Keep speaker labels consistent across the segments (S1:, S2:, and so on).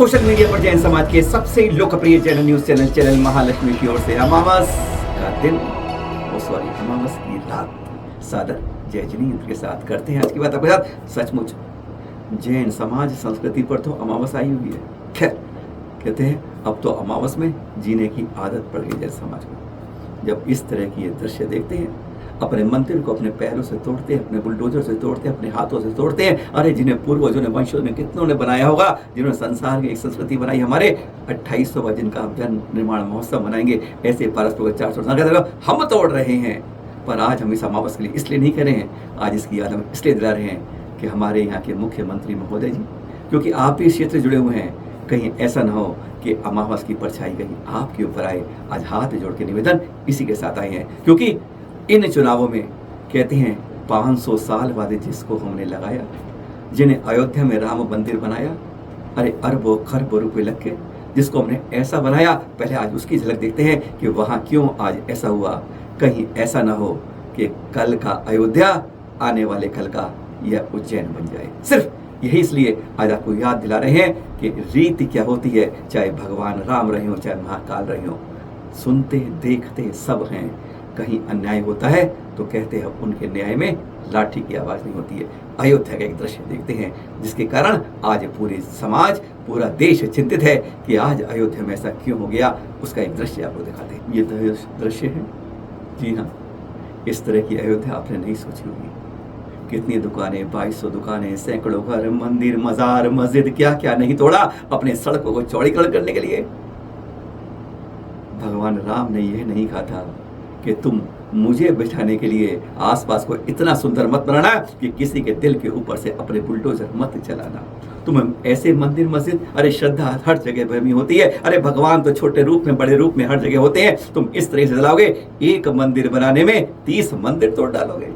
S1: Social media पर जैन समाज के सबसे लोकप्रिय चैनल न्यूज चैनल महालक्ष्मी की ओर से अमावस का दिन अमावस की रात सादर जय जिनेंद्र के साथ करते हैं आज की बात आपके साथ। सचमुच जैन समाज संस्कृति पर तो अमावस आई हुई है। खैर कहते हैं अब तो अमावस में जीने की आदत पड़ गई जैन समाज को। जब इस तरह की ये दृश्य देखते हैं, अपने मंदिर को अपने पैरों से तोड़ते हैं, अपने बुलडोजर से तोड़ते हैं, अपने हाथों से तोड़ते हैं। अरे जिन्हें पूर्वजों ने वंशों ने कितनों ने बनाया होगा, जिन्होंने संसार की एक संस्कृति बनाई, हमारे 2800वां जिनका हम जन निर्माण महोत्सव मनाएंगे, ऐसे परस्पर 400 हम तोड़ रहे हैं। पर आज हम इस अमावस के लिए इसलिए नहीं कर रहे हैं, आज इसकी याद हम इसलिए दिला रहे हैं कि हमारे यहाँ के मुख्यमंत्री महोदय जी, क्योंकि आप भी इस क्षेत्र से जुड़े हुए हैं, कहीं ऐसा ना हो कि अमावस की परछाई कहीं आपके ऊपर आए। आज हाथ जोड़ के निवेदन इसी के साथ आए हैं, क्योंकि इन चुनावों में कहते हैं 500 साल बाद जिसको हमने लगाया, जिन्हें अयोध्या में राम मंदिर बनाया, अरे अरबों खरबों रुपए लग के जिसको हमने ऐसा बनाया, पहले आज उसकी झलक देखते हैं कि वहाँ क्यों आज ऐसा हुआ। कहीं ऐसा ना हो कि कल का अयोध्या आने वाले कल का यह उज्जैन बन जाए। सिर्फ यही इसलिए आज आपको याद दिला रहे हैं कि रीति क्या होती है, चाहे भगवान राम रहे हो, चाहे महाकाल रहे हो, सुनते देखते सब हैं। कहीं अन्याय होता है तो कहते हैं उनके न्याय में लाठी की आवाज नहीं होती है। अयोध्या का एक दृश्य देखते हैं जिसके कारण आज पूरे समाज, पूरा देश चिंतित है कि आज अयोध्या में ऐसा क्यों हो गया। उसका एक दृश्य आपको दिखाते हैं। ये दृश्य है, जी हाँ, इस तरह की अयोध्या आपने नहीं सोची होगी। कितनी दुकानें, 2200 दुकानें, सैकड़ों घर, मंदिर, मजार, मस्जिद, क्या क्या नहीं तोड़ा अपने सड़कों को चौड़ीकरण करने के लिए। भगवान राम ने यह नहीं कहा था कि तुम मुझे बिठाने के लिए आसपास को इतना सुंदर मत बनाना कि किसी के दिल के ऊपर से अपने बुलडोजर मत चलाना। तुम ऐसे मंदिर मस्जिद, अरे श्रद्धा हर जगह भरमी होती है, अरे भगवान तो छोटे रूप में बड़े रूप में हर जगह होते हैं। तुम इस तरह से चलाओगे, एक मंदिर बनाने में 30 मंदिर तोड़ डालोगे।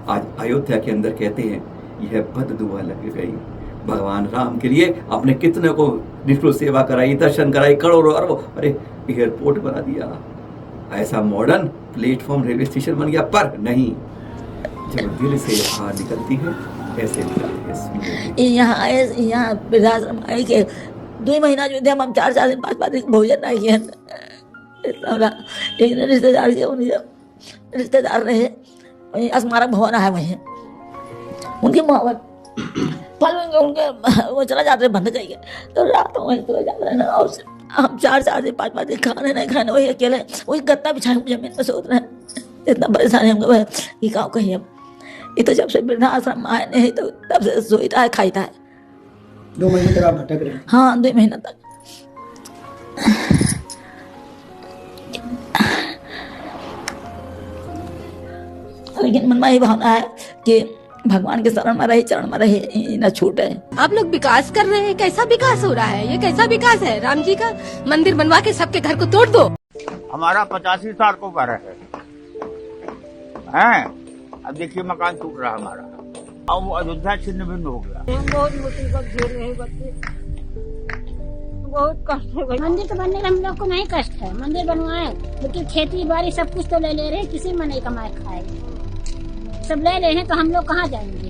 S1: आज अयोध्या के अंदर कहते हैं यह बददुआ लग गई। भगवान राम के लिए आपने कितने को निष्ठुर सेवा कराई, दर्शन कराई, करोड़ों अरबों, अरे एयरपोर्ट बना दिया, ऐसा मॉडर्न प्लेटफॉर्म रेलवे स्टेशन बन गया। पर नहीं, जब दिल से बाहर निकलती है ऐसे निकलती है।
S2: यहाँ आए, यहाँ वृद्धाश्रम आए के 2 महीना जो थे हम 4 दिन 5 दिन भोजन नहीं किया। एक रिश्तेदार के रिश्तेदार रहे वहीं स्मारक भवन है, वहीं उनकी मोहब्बत पल में उनके वो चला जाते बंद करिए तो रात में वहीं चले जाते हैं ना। और हम 4 दिन 5 दिन खाने नहीं खाने, वही अकेले वही गत्ता बिछाए जमीन में सोच रहे हैं। इतना परेशानी हमको है कि क्या कहिए। ये तो जब से वृद्धाश्रम आए नहीं तो तब से सोता है खाता है।
S3: 2 महीने तक आप भटक रहे हैं?
S2: हाँ, 2 महीना तक। लेकिन मन में ये भावना है कि भगवान के शरण में रहे, चरण में रहे, न छूटे।
S4: आप लोग विकास कर रहे हैं, कैसा विकास हो रहा है? ये कैसा विकास है? राम जी का मंदिर बनवा के सबके घर को तोड़ दो।
S5: हमारा 85 साल को घर है। अब देखिए मकान टूट रहा हमारा, अब वो अयोध्या छिन्न भिन्न हो गया।
S6: बहुत मुसीबत झेल रहे बच्चे, बहुत कष्ट है। मंदिर तो बनने का हम लोग को नहीं कष्ट है, मंदिर बनवाए, लेकिन खेती बाड़ी सब कुछ तो ले रहे हैं, किसी में नहीं कमाए खाए, सब ले रहे हैं तो हम लोग कहाँ जाएंगे?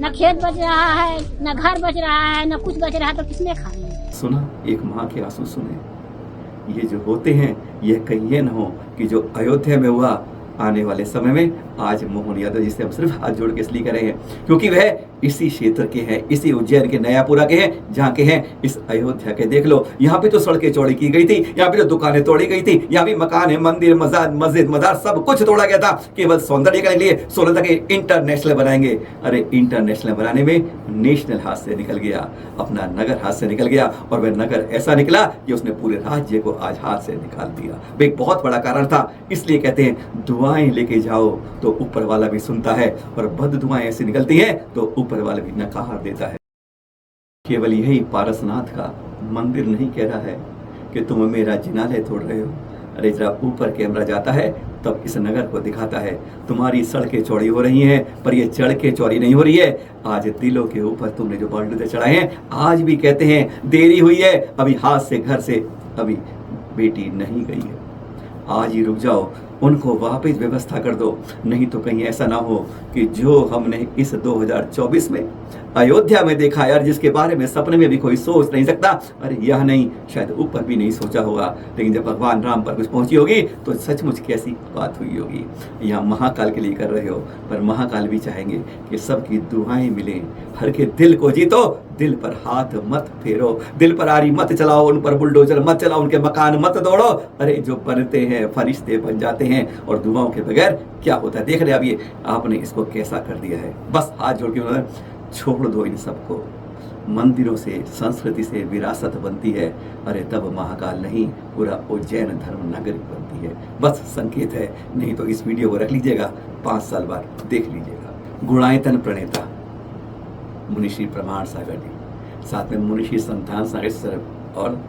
S6: न खेत बच रहा है, न घर बच रहा है, न कुछ बच रहा है, तो किसमें खाएंगे?
S1: सुना एक माँ के आंसू सुने। ये जो होते हैं यह कहीं ये न हो कि जो अयोध्या में हुआ आने वाले समय में आज मोहन यादव जी से हम सिर्फ हाथ जोड़ के इसलिए कर रहे हैं क्योंकि वह इसी क्षेत्र के हैं, इसी उज्जैन के नयापुरा के हैं, जहाँ के हैं। इस अयोध्या के देख लो, यहाँ पे तो सड़कें चौड़ी की गई थी, यहाँ पे तो दुकानें तोड़ी गई थी, यहाँ भी मकान है, मंदिर, मस्जिद, मजार सब कुछ तोड़ा गया था केवल सौंदर्य के लिए। सोना था कि इंटरनेशनल बनाएंगे, अरे इंटरनेशनल बनाने में नेशनल हाथ से निकल गया, अपना नगर हाथ से निकल गया। और वह नगर ऐसा निकला कि उसने पूरे राज्य को आज हाथ से निकाल दिया। एक बहुत बड़ा कारण था। इसलिए कहते हैं दुआएं लेके जाओ तो ऊपर वाला भी सुनता है, और बद दुआएं ऐसी निकलती हैं तो ऊपर वाला भी नकार देता है। केवल यही पारसनाथ का मंदिर नहीं कह रहा है कि तुम मेरा जिनालय तोड़ रहे हो। अरे जरा ऊपर कैमरा जाता है तब इस नगर को दिखाता है, तुम्हारी सड़कें चौड़ी हो रही हैं, पर ये सड़कें चौड़ी नहीं हो रही है। आज दिलों के ऊपर तुमने जो बल्डे चढ़ाए हैं, आज भी कहते हैं देरी हुई है, अभी हाथ से घर से अभी बेटी नहीं गई है। आज ही रुक जाओ, उनको वापस व्यवस्था कर दो, नहीं तो कहीं ऐसा ना हो कि जो हमने इस 2024 में अयोध्या में देखा यार, जिसके बारे में सपने में भी कोई सोच नहीं सकता, अरे यह नहीं शायद ऊपर भी नहीं सोचा होगा, लेकिन जब भगवान राम पर कुछ पहुंची होगी तो सचमुच कैसी बात हुई होगी। यहाँ महाकाल के लिए कर रहे हो, पर महाकाल भी चाहेंगे कि सबकी दुआएं मिलें। हर के दिल को जीतो, दिल पर हाथ मत फेरो, दिल पर आरी मत चलाओ, उन पर बुलडोजर मत चलाओ, उनके मकान मत तोड़ो। अरे जो बनते हैं फरिश्ते बन जाते हैं, और दुआओं के बगैर क्या होता है देख रहे अब ये आपने इसको कैसा कर दिया है। बस हाथ जोड़ के उन्होंने छोड़ दो इन सबको। मंदिरों से, संस्कृति से विरासत बनती है, अरे तब महाकाल नहीं पूरा उज्जैन धर्म नगरी बनती है। बस संकेत है, नहीं तो इस वीडियो को रख लीजिएगा, 5 साल बाद देख लीजिएगा। गुणायतन प्रणेता मुनिश्री प्रमाण सागर जी, साथ में मुनिश्री संतान सागर सर, और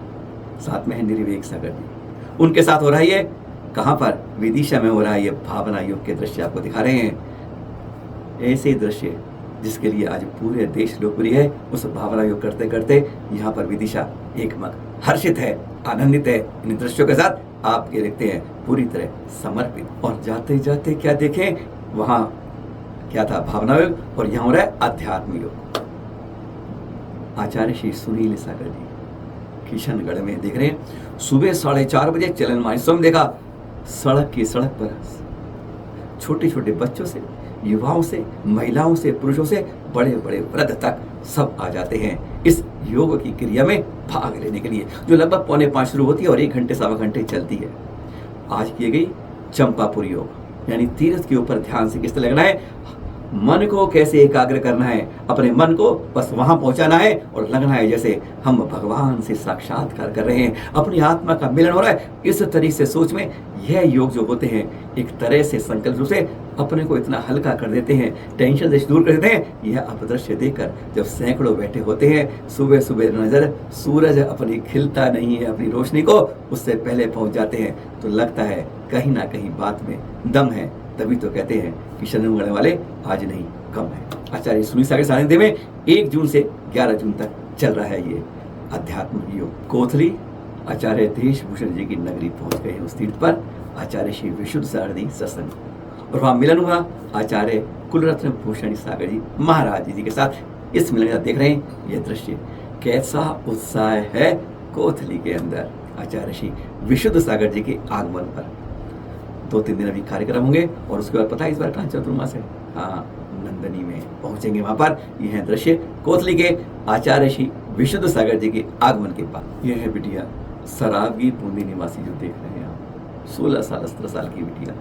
S1: साथ में है निर्विवेक सागर जी। उनके साथ हो रहा है ये कहाँ पर, विदिशा में हो रहा है ये भावना योग के दृश्य आपको दिखा रहे हैं। ऐसे दृश्य जिसके लिए आज पूरे देश लोकप्रिय है, उस भावना योग करते करते यहाँ पर विदिशा एकमक हर्षित है, आनंदित है। इन दृश्यों के साथ आपके देखते हैं पूरी तरह समर्पित। और जाते जाते क्या देखें, वहां क्या था भावना योग, और यहाँ हो रहा है अध्यात्म योग। आचार्य श्री सुनील सागर जी किशनगढ़ में देख रहे हैं, सुबह 4:30 बजे चलन महोत्सव में देखा, सड़क की सड़क पर छोटे छोटे बच्चों से, युवाओं से, महिलाओं से, पुरुषों से, बड़े बड़े वृद्ध तक सब आ जाते हैं इस योग की क्रिया में भाग लेने के लिए, जो लगभग 4:45 शुरू होती है और 1 घंटे 1.25 घंटे चलती है। आज की गई चंपापुर योग, यानी तीर्थ के ऊपर ध्यान से किस तरह लगना है, मन को कैसे एकाग्र करना है, अपने मन को बस वहां पहुंचाना है और लगना है जैसे हम भगवान से साक्षात्कार कर रहे हैं, अपनी आत्मा का मिलन हो रहा है। इस तरह से सोच में यह योग जो होते हैं एक तरह से संकल्प रूप से अपने को इतना हल्का कर देते हैं, टेंशन से दूर कर देते हैं। यह अपदृश्य देखकर जब सैकड़ों बैठे होते हैं, सुबह सुबह नजर सूरज अपनी खिलता नहीं है अपनी रोशनी को, उससे पहले पहुंच जाते हैं, तो लगता है कहीं ना कहीं बात में दम है। तभी तो कहते हैं कि शरणगढ़ वाले आज नहीं कम है। आचार्य सुनील सागर सानिध्य में 1 जून से 11 जून तक चल रहा है ये अध्यात्म योग। कोथली आचार्य देशभूषण जी की नगरी पहुंच गए उस तीर्थ पर, आचार्य श्री विशुद्ध सागर जी सत्संग, और वहां मिलन हुआ आचार्य कुलरत्न भूषण सागर जी महाराज जी के साथ। इस मिलन का देख रहे हैं ये दृश्य, कैसा उत्साह है कोथली के अंदर आचार्य श्री विशुद्ध सागर जी के आगमन पर। 2-3 दिन अभी कार्यक्रम होंगे, और उसके बाद पता है इस बार कहाँ चतुर्मास है, हाँ नंदनी में पहुंचेंगे वहां पर। यह है दृश्य कोथली के आचार्य श्री विशुद्ध सागर जी के आगमन के बाद। यह है बिटिया सराबगी बूंदी निवासी जो देख रहे हैं आप, 16 साल 17 साल की बिटिया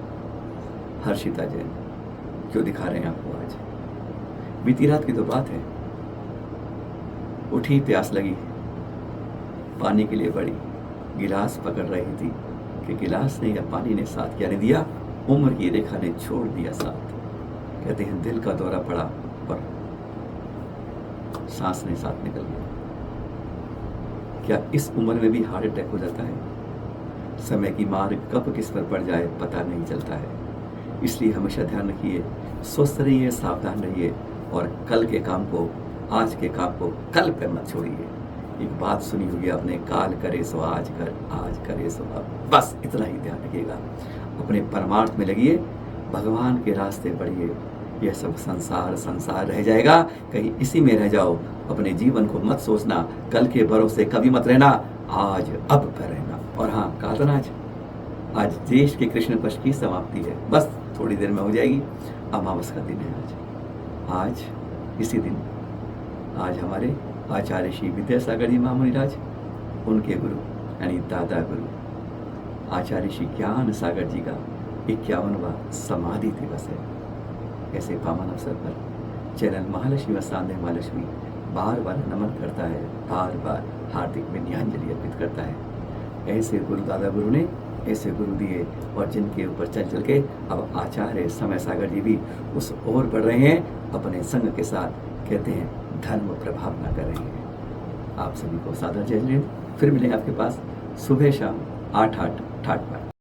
S1: हर्षिता जैन जो दिखा रहे हैं आपको आज। बीती रात की तो बात है, उठी, प्यास लगी, पानी के लिए बड़ी, गिलास पकड़ रही थी कि गिलास ने या पानी ने साथ क्या नहीं दिया, उम्र की रेखा ने छोड़ दिया साथ। कहते हैं दिल का दौरा पड़ा और सांस ने साथ निकल गया। क्या इस उम्र में भी हार्ट अटैक हो जाता है? समय की मार कब किस पर पड़ जाए पता नहीं चलता है। इसलिए हमेशा ध्यान रखिए, स्वस्थ रहिए, सावधान रहिए, और कल के काम को, आज के काम को कल पर मत छोड़िए। एक बात सुनी होगी आपने, काल करे सो आज कर, आज करे सो अब। बस इतना ही ध्यान रखिएगा, अपने परमार्थ में लगिए, भगवान के रास्ते बढ़िए। यह सब संसार संसार रह जाएगा, कहीं इसी में रह जाओ। अपने जीवन को मत सोचना, कल के भरोसे कभी मत रहना, आज अब पर रहना। और हाँ, कहा था ना आज देश के कृष्ण पक्ष की समाप्ति है, बस थोड़ी देर में हो जाएगी। अमावस का दिन है आज इसी दिन आज हमारे आचार्य श्री विद्यासागर जी महामुनिराज, उनके गुरु यानी दादा गुरु आचार्य श्री ज्ञान सागर जी का 51वां समाधि दिवस है। ऐसे पावन अवसर पर चैनल महालक्ष्मी व सांध्य महालक्ष्मी बार बार नमन करता है, बार बार हार्दिक विनयाञ्जलि अर्पित करता है। ऐसे गुरु दादा गुरु ने ऐसे गुरु दिए, और जिनके ऊपर चल चल के अब आचार्य समय सागर जी भी उस ओर बढ़ रहे हैं अपने संग के साथ। कहते हैं धर्म प्रभाव न कर रहे हैं। आप सभी को सादर जय हिंद। फिर मिलेंगे आपके पास सुबह शाम 8 ठाट पर।